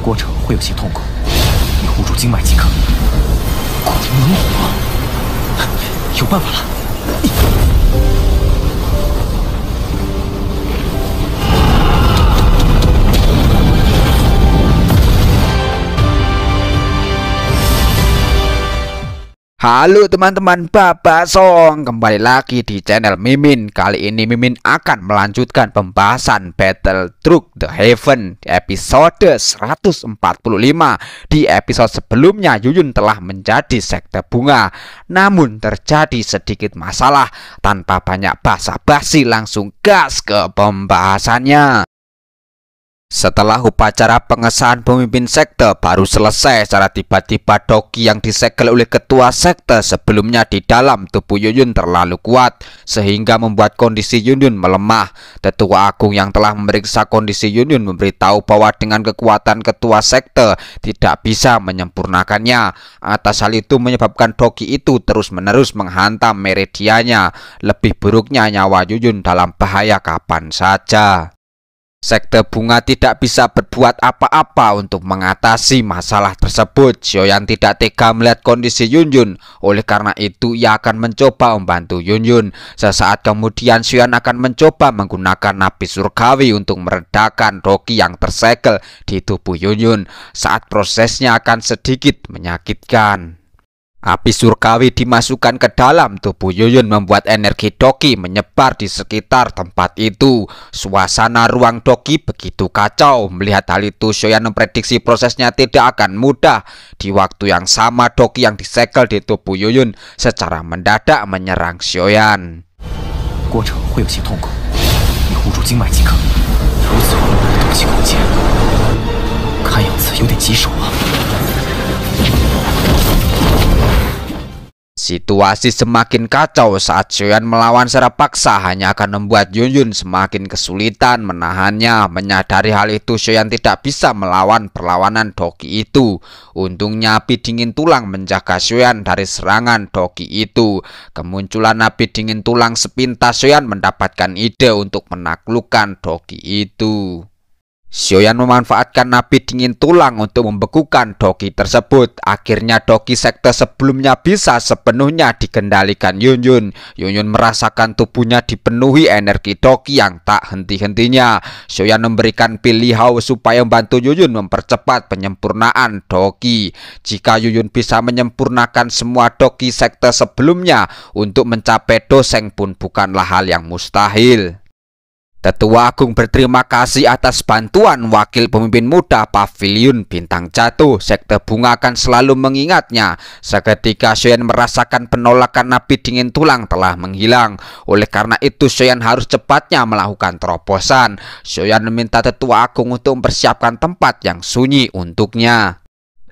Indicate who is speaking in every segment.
Speaker 1: 过程会有些痛苦，你护住经脉即可。古能火，有办法了！
Speaker 2: Halo teman-teman Baba Song, kembali lagi di channel Mimin. Kali ini Mimin akan melanjutkan pembahasan Battle Through the Heaven di episode 145. Di episode sebelumnya Yuyun telah menjadi sekte bunga, namun terjadi sedikit masalah. Tanpa banyak basa-basi langsung gas ke pembahasannya. Setelah upacara pengesahan pemimpin sekte baru selesai, secara tiba-tiba Doki yang disegel oleh ketua sekte sebelumnya di dalam tubuh Yuyun terlalu kuat sehingga membuat kondisi Yuyun melemah. Tetua agung yang telah memeriksa kondisi Yuyun memberitahu bahwa dengan kekuatan ketua sekte tidak bisa menyempurnakannya. Atas hal itu menyebabkan Doki itu terus-menerus menghantam meridiannya. Lebih buruknya nyawa Yuyun dalam bahaya kapan saja. Sekte bunga tidak bisa berbuat apa-apa untuk mengatasi masalah tersebut. Xiaoyan tidak tega melihat kondisi Yunyun. Oleh karena itu ia akan mencoba membantu Yunyun. Sesaat kemudian Xiaoyan akan mencoba menggunakan napi surgawi untuk meredakan Doki yang tersegel di tubuh Yunyun. Saat prosesnya akan sedikit menyakitkan. Api surgawi dimasukkan ke dalam tubuh Yuyun membuat energi Doki menyebar di sekitar tempat itu. Suasana ruang Doki begitu kacau. Melihat hal itu, Xiaoyan memprediksi prosesnya tidak akan mudah. Di waktu yang sama, Doki yang disegel di tubuh Yuyun secara mendadak menyerang Xiaoyan.
Speaker 1: 过程会有些痛苦，你护住经脉即可。如此混乱的斗气空间，看样子有点棘手啊。
Speaker 2: Situasi semakin kacau saat Xiaoyan melawan secara paksa hanya akan membuat Yunyun semakin kesulitan menahannya. Menyadari hal itu, Xiaoyan tidak bisa melawan perlawanan Doki itu. Untungnya api dingin tulang menjaga Xiaoyan dari serangan Doki itu. Kemunculan api dingin tulang sepintas Xiaoyan mendapatkan ide untuk menaklukkan Doki itu. Xiaoyan memanfaatkan napi dingin tulang untuk membekukan Doki tersebut. Akhirnya Doki sekte sebelumnya bisa sepenuhnya dikendalikan Yunyun. Yunyun merasakan tubuhnya dipenuhi energi Doki yang tak henti-hentinya. Xiaoyan memberikan pil Lihao supaya membantu Yunyun mempercepat penyempurnaan Doki. Jika Yunyun bisa menyempurnakan semua Doki sekte sebelumnya, untuk mencapai Doseng pun bukanlah hal yang mustahil. Tetua Agung berterima kasih atas bantuan wakil pemimpin muda Pavilion Bintang Jatuh. Sekte bunga akan selalu mengingatnya. Seketika Xiaoyan merasakan penolakan napi dingin tulang telah menghilang. Oleh karena itu Xiaoyan harus cepatnya melakukan terobosan. Xiaoyan meminta Tetua Agung untuk mempersiapkan tempat yang sunyi untuknya.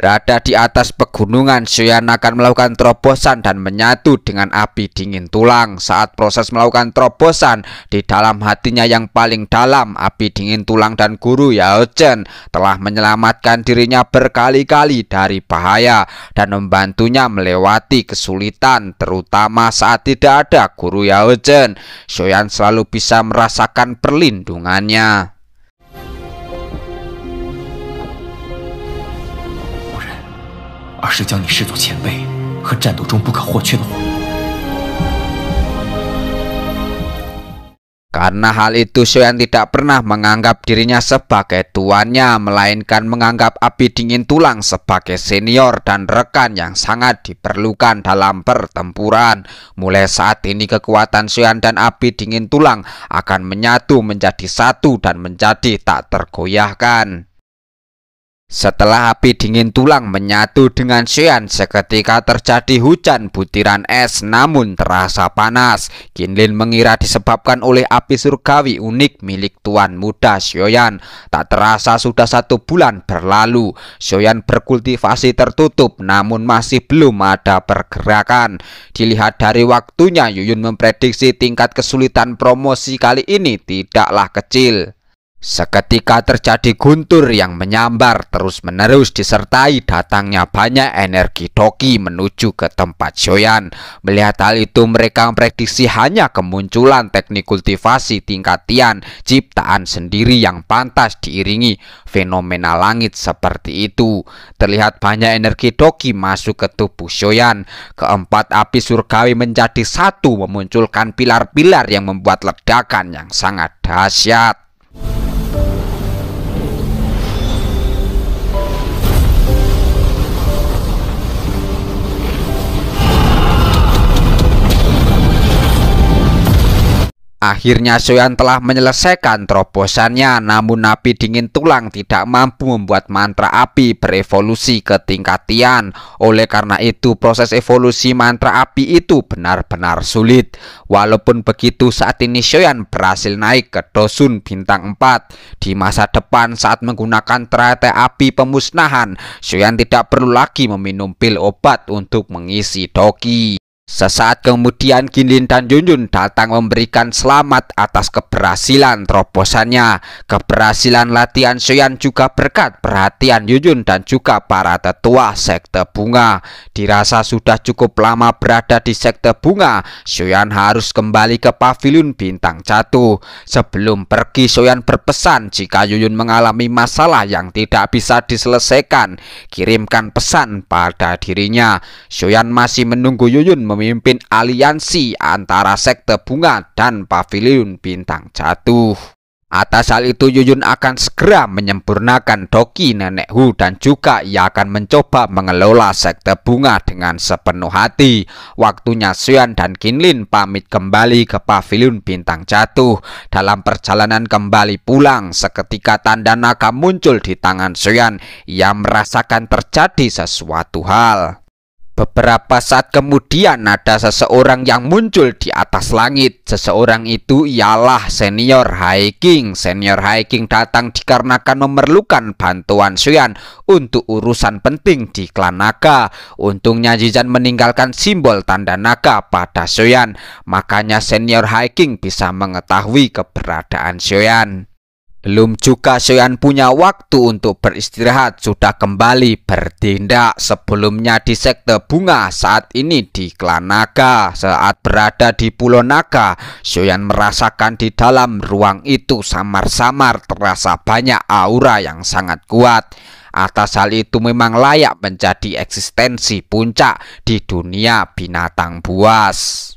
Speaker 2: Berada di atas pegunungan, Xiaoyan akan melakukan terobosan dan menyatu dengan api dingin tulang. Saat proses melakukan terobosan, di dalam hatinya yang paling dalam, api dingin tulang dan guru Yao Zhen telah menyelamatkan dirinya berkali-kali dari bahaya dan membantunya melewati kesulitan, terutama saat tidak ada guru Yao Zhen. Xiaoyan selalu bisa merasakan perlindungannya.
Speaker 1: 而是将你视作前辈和战斗中不可或缺的伙伴。
Speaker 2: Karena hal itu Xiaoyan tidak pernah menganggap dirinya sebagai tuannya, melainkan menganggap api dingin tulang sebagai senior dan rekan yang sangat diperlukan dalam pertempuran. Mulai saat ini kekuatan Xiaoyan dan api dingin tulang akan menyatu menjadi satu dan menjadi tak tergoyahkan. Setelah api dingin tulang menyatu dengan Xiaoyan, seketika terjadi hujan butiran es namun terasa panas. Qinlin mengira disebabkan oleh api surgawi unik milik tuan muda Xiaoyan. Tak terasa sudah 1 bulan berlalu. Xiaoyan berkultivasi tertutup namun masih belum ada pergerakan. Dilihat dari waktunya, Yuyun memprediksi tingkat kesulitan promosi kali ini tidaklah kecil. Seketika terjadi guntur yang menyambar terus-menerus disertai datangnya banyak energi Doki menuju ke tempat Zoyan. Melihat hal itu, mereka memprediksi hanya kemunculan teknik kultivasi tingkat Tian ciptaan sendiri yang pantas diiringi fenomena langit seperti itu. Terlihat banyak energi Doki masuk ke tubuh Zoyan. Keempat api surgawi menjadi satu, memunculkan pilar-pilar yang membuat ledakan yang sangat dahsyat. Akhirnya Zoyan telah menyelesaikan terobosannya, namun api dingin tulang tidak mampu membuat mantra api berevolusi ke tingkat Tian. Oleh karena itu, proses evolusi mantra api itu benar-benar sulit. Walaupun begitu, saat ini Zoyan berhasil naik ke Dosun bintang 4. Di masa depan, saat menggunakan teratai api pemusnahan, Zoyan tidak perlu lagi meminum pil obat untuk mengisi Doki. Sesaat kemudian Ginlin dan Yunyun datang memberikan selamat atas keberhasilan terobosannya. Keberhasilan latihan Zoyan juga berkat perhatian Yunyun dan juga para tetua sekte bunga. Dirasa sudah cukup lama berada di sekte bunga, Zoyan harus kembali ke pavilion bintang jatuh. Sebelum pergi, Zoyan berpesan jika Yunyun mengalami masalah yang tidak bisa diselesaikan, kirimkan pesan pada dirinya. Zoyan masih menunggu Yunyun memimpin aliansi antara sekte bunga dan pavilion bintang jatuh. Atas hal itu, Yunyun akan segera menyempurnakan Doki Nenek Hu dan juga ia akan mencoba mengelola sekte bunga dengan sepenuh hati. Waktunya Zoyan dan Ginlin pamit kembali ke pavilion bintang jatuh. Dalam perjalanan kembali pulang, seketika tanda naga muncul di tangan Zoyan. Ia merasakan terjadi sesuatu hal. Beberapa saat kemudian ada seseorang yang muncul di atas langit. Seseorang itu ialah Senior High King. Senior High King datang dikarenakan memerlukan bantuan Zoyan untuk urusan penting di klan naga. Untungnya Zizan meninggalkan simbol tanda naga pada Zoyan, makanya Senior High King bisa mengetahui keberadaan Zoyan. Belum juga Zoyan punya waktu untuk beristirahat, sudah kembali bertindak. Sebelumnya di sekte bunga, saat ini di klan naga. Saat berada di pulau naga, Zoyan merasakan di dalam ruang itu samar-samar terasa banyak aura yang sangat kuat. Atas hal itu memang layak menjadi eksistensi puncak di dunia binatang buas.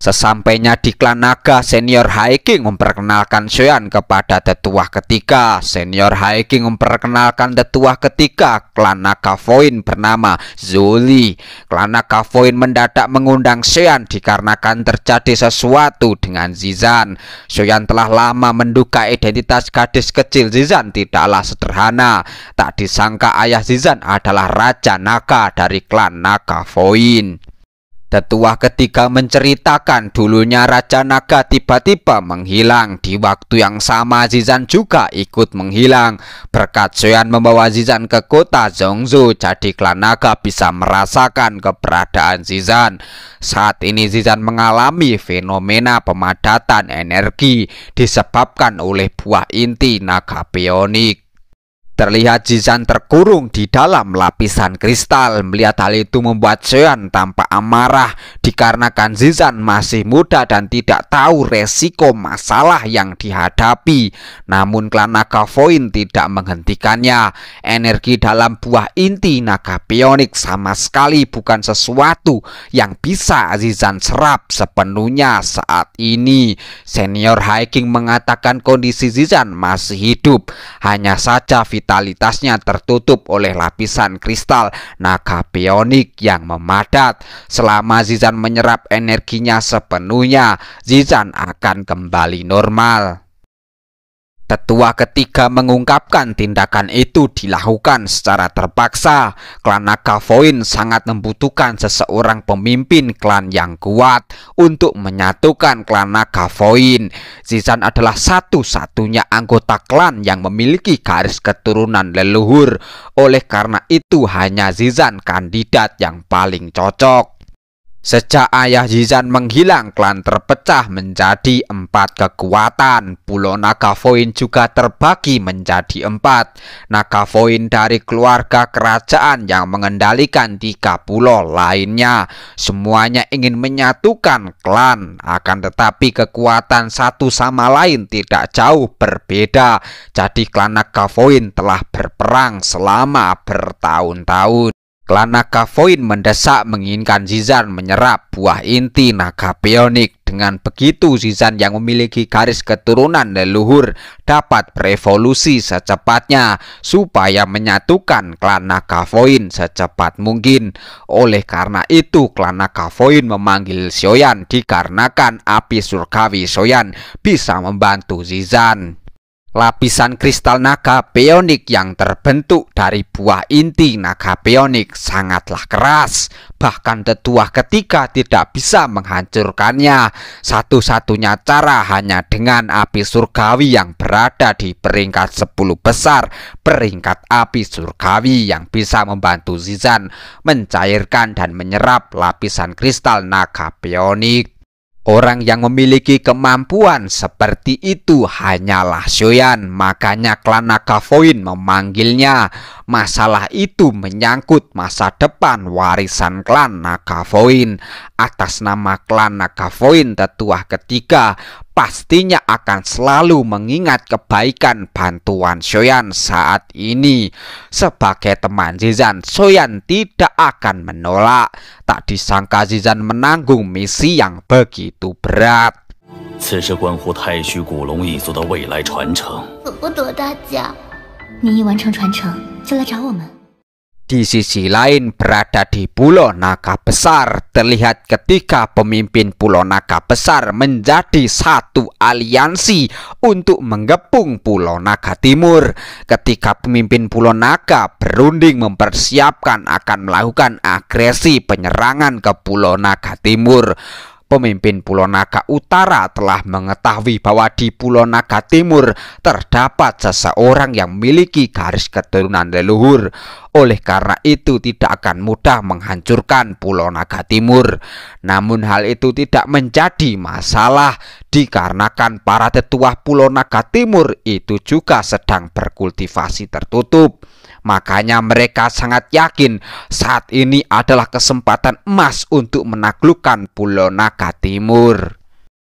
Speaker 2: Sesampainya di klan naga, Senior High King memperkenalkan Zoyan kepada tetua ketiga. Senior High King memperkenalkan tetua ketiga klan naga Voin bernama Zoli. Klan naga Voin mendadak mengundang Zoyan dikarenakan terjadi sesuatu dengan Zizan. Zoyan telah lama menduga identitas gadis kecil Zizan tidaklah sederhana. Tak disangka ayah Zizan adalah Raja Naga dari klan naga Voin. Tetua ketiga menceritakan dulunya Raja Naga tiba-tiba menghilang. Di waktu yang sama Zizan juga ikut menghilang. Berkat Zoyan membawa Zizan ke kota Zhongzhou, jadi klan naga bisa merasakan keberadaan Zizan. Saat ini Zizan mengalami fenomena pemadatan energi disebabkan oleh buah inti naga bionik. Terlihat Zizan terkurung di dalam lapisan kristal. Melihat hal itu membuat Zoyan tampak amarah dikarenakan Zizan masih muda dan tidak tahu resiko masalah yang dihadapi. Namun klan naga Voin tidak menghentikannya. Energi dalam buah inti naga bionik sama sekali bukan sesuatu yang bisa Zizan serap sepenuhnya saat ini. Senior High King mengatakan kondisi Zizan masih hidup, hanya saja vitalitasnya tertutup oleh lapisan kristal naga bionik yang memadat. Selama Zizan menyerap energinya sepenuhnya, Zizan akan kembali normal. Tetua ketiga mengungkapkan tindakan itu dilakukan secara terpaksa. Klan naga Voin sangat membutuhkan seseorang pemimpin klan yang kuat untuk menyatukan klan naga Voin. Zizan adalah satu-satunya anggota klan yang memiliki garis keturunan leluhur. Oleh karena itu hanya Zizan kandidat yang paling cocok. Sejak ayah Zizan menghilang, klan terpecah menjadi 4 kekuatan. Pulau Nagavoin juga terbagi menjadi 4. Nagavoin dari keluarga kerajaan yang mengendalikan 3 pulau lainnya. Semuanya ingin menyatukan klan, akan tetapi kekuatan satu sama lain tidak jauh berbeda. Jadi klan Nagavoin telah berperang selama bertahun-tahun. Klan Nagavoin mendesak menginginkan Zizan menyerap buah inti naga bionik. Dengan begitu Zizan yang memiliki garis keturunan leluhur dapat berevolusi secepatnya supaya menyatukan klan Nagavoin secepat mungkin. Oleh karena itu klan Nagavoin memanggil Shoyan dikarenakan api surgawi Shoyan bisa membantu Zizan. Lapisan kristal naga bionik yang terbentuk dari buah inti naga bionik sangatlah keras. Bahkan tetua ketiga tidak bisa menghancurkannya. Satu-satunya cara hanya dengan api surgawi yang berada di peringkat 10 besar. Peringkat api surgawi yang bisa membantu Zizan mencairkan dan menyerap lapisan kristal naga bionik. Orang yang memiliki kemampuan seperti itu hanyalah Shoyan, makanya klan Nagavoin memanggilnya. Masalah itu menyangkut masa depan warisan klan Nagavoin. Atas nama klan Nagavoin, tetua ketiga pastinya akan selalu mengingat kebaikan bantuan Shoyan saat ini. Sebagai teman Zizan, Shoyan tidak akan menolak. Tak disangka Zizan menanggung misi yang begitu berat.
Speaker 3: 此事关乎太虚古龙一族的未来传承。
Speaker 4: 舍不得大家。
Speaker 5: 你一完成传承，就来找我们。
Speaker 2: Di sisi lain, berada di Pulau Naga Besar, terlihat ketika pemimpin Pulau Naga Besar menjadi satu aliansi untuk menggepung Pulau Naga Timur. Ketika pemimpin Pulau Naga berunding mempersiapkan akan melakukan agresi penyerangan ke Pulau Naga Timur, pemimpin Pulau Naga Utara telah mengetahui bahwa di Pulau Naga Timur terdapat seseorang yang memiliki garis keturunan leluhur. Oleh karena itu tidak akan mudah menghancurkan Pulau Naga Timur. Namun hal itu tidak menjadi masalah dikarenakan para tetua Pulau Naga Timur itu juga sedang berkultivasi tertutup. Makanya mereka sangat yakin saat ini adalah kesempatan emas untuk menaklukkan Pulau Naga Timur.